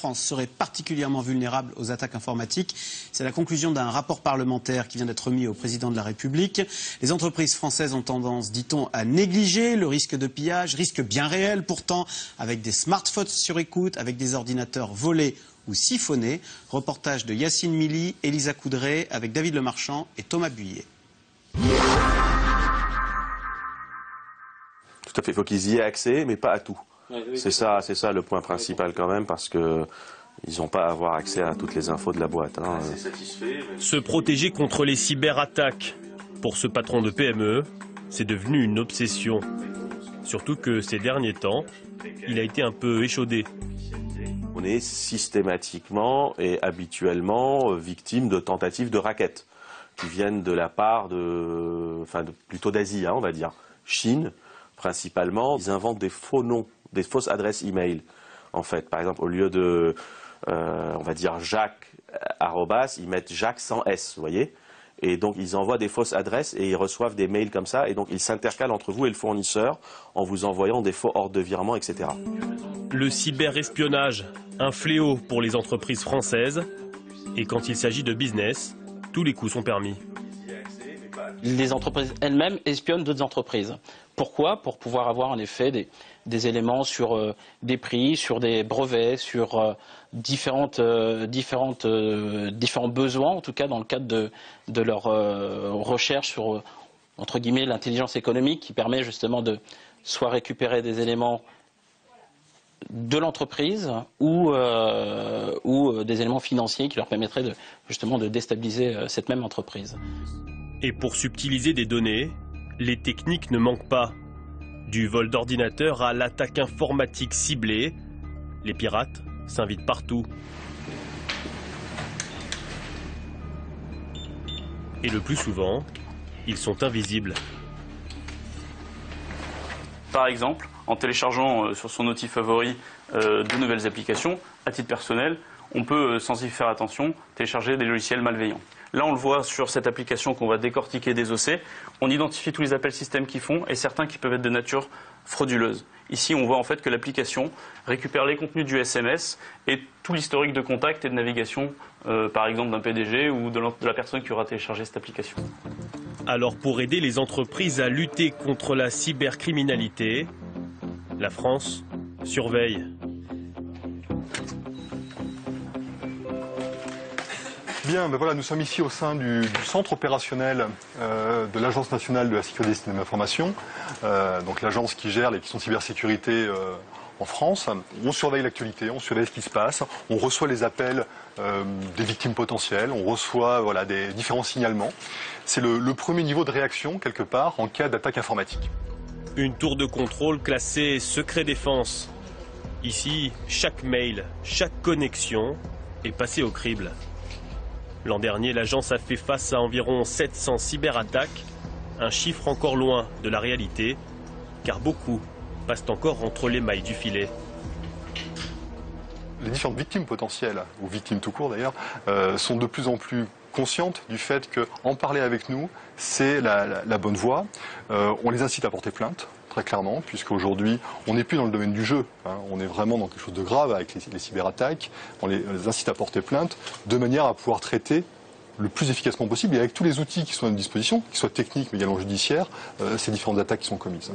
France serait particulièrement vulnérable aux attaques informatiques. C'est la conclusion d'un rapport parlementaire qui vient d'être remis au président de la République. Les entreprises françaises ont tendance, dit-on, à négliger le risque de pillage, risque bien réel pourtant, avec des smartphones sur écoute, avec des ordinateurs volés ou siphonnés. Reportage de Yacine Mili, Elisa Coudray, avec David Lemarchand et Thomas Buillet. Tout à fait, il faut qu'ils y aient accès, mais pas à tout. C'est ça le point principal quand même, parce que ils n'ont pas à avoir accès à toutes les infos de la boîte. Se protéger contre les cyberattaques, pour ce patron de PME, c'est devenu une obsession. Surtout que ces derniers temps, il a été un peu échaudé. On est systématiquement et habituellement victime de tentatives de racket qui viennent de la part plutôt d'Asie, on va dire, Chine. Principalement, ils inventent des faux noms, des fausses adresses email. En fait, par exemple, au lieu de, on va dire Jacques arrobas, ils mettent Jacques sans S, vous voyez. Et donc, ils envoient des fausses adresses et ils reçoivent des mails comme ça. Et donc, ils s'intercalent entre vous et le fournisseur en vous envoyant des faux ordres de virement, etc. Le cyberespionnage, un fléau pour les entreprises françaises. Et quand il s'agit de business, tous les coups sont permis. Les entreprises elles-mêmes espionnent d'autres entreprises. Pourquoi? Pour pouvoir avoir en effet des éléments sur des prix, sur des brevets, sur différents besoins, en tout cas dans le cadre de leur recherche sur, entre guillemets, l'intelligence économique qui permet justement de soit récupérer des éléments de l'entreprise ou des éléments financiers qui leur permettraient justement de déstabiliser cette même entreprise. Et pour subtiliser des données, les techniques ne manquent pas. Du vol d'ordinateur à l'attaque informatique ciblée, les pirates s'invitent partout. Et le plus souvent, ils sont invisibles. Par exemple, en téléchargeant sur son outil favori de nouvelles applications, à titre personnel, on peut, sans y faire attention, télécharger des logiciels malveillants. Là, on le voit sur cette application qu'on va décortiquer, désosser. On identifie tous les appels système qu'ils font et certains qui peuvent être de nature frauduleuse. Ici, on voit en fait que l'application récupère les contenus du SMS et tout l'historique de contact et de navigation, par exemple d'un PDG ou de la personne qui aura téléchargé cette application. Alors, pour aider les entreprises à lutter contre la cybercriminalité, la France surveille. Bien, ben voilà, nous sommes ici au sein du centre opérationnel de l'Agence nationale de la sécurité des systèmes d'information, donc l'agence qui gère les questions de cybersécurité en France. On surveille l'actualité, on surveille ce qui se passe, on reçoit les appels des victimes potentielles, on reçoit des différents signalements. C'est le premier niveau de réaction, quelque part, en cas d'attaque informatique. Une tour de contrôle classée secret défense. Ici, chaque mail, chaque connexion est passée au crible. L'an dernier, l'agence a fait face à environ 700 cyberattaques, un chiffre encore loin de la réalité, car beaucoup passent encore entre les mailles du filet. Les différentes victimes potentielles, ou victimes tout court d'ailleurs, sont de plus en plus conscientes du fait qu'en parler avec nous, c'est la bonne voie. On les incite à porter plainte, très clairement, puisqu'aujourd'hui, on n'est plus dans le domaine du jeu. On est vraiment dans quelque chose de grave avec les cyberattaques. On les incite à porter plainte de manière à pouvoir traiter le plus efficacement possible et avec tous les outils qui sont à notre disposition, qu'ils soient techniques mais également judiciaires, ces différentes attaques qui sont commises.